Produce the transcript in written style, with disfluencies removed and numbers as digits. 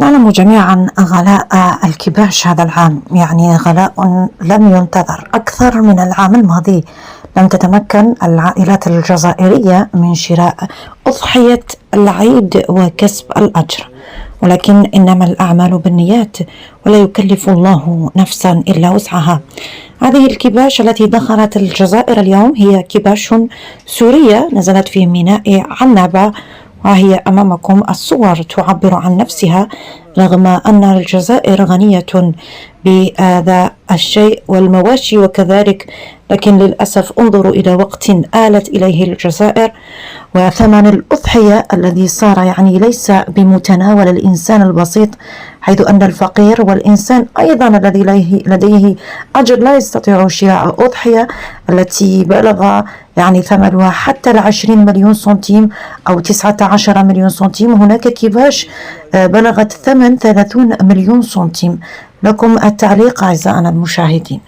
نعلم جميعا غلاء الكباش هذا العام، يعني غلاء لم ينتظر أكثر من العام الماضي. لم تتمكن العائلات الجزائرية من شراء أضحية العيد وكسب الأجر، ولكن إنما الأعمال بالنيات، ولا يكلف الله نفسا إلا وسعها. هذه الكباش التي دخلت الجزائر اليوم هي كباش سورية نزلت في ميناء عنابة، وهي أمامكم الصور تعبر عن نفسها، رغم أن الجزائر غنية بهذا الشيء والمواشي وكذلك، لكن للأسف انظروا إلى وقت آلت إليه الجزائر وثمن الأضحية الذي صار يعني ليس بمتناول الإنسان البسيط، حيث أن الفقير والإنسان أيضا الذي لديه أجر لا يستطيع شراء أضحية التي بلغ يعني ثمنها حتى 20 مليون سنتيم أو 19 مليون سنتيم. هناك كباش بلغت ثمن 30 مليون سنتيم. لكم التعليق أعزائنا المشاهدين.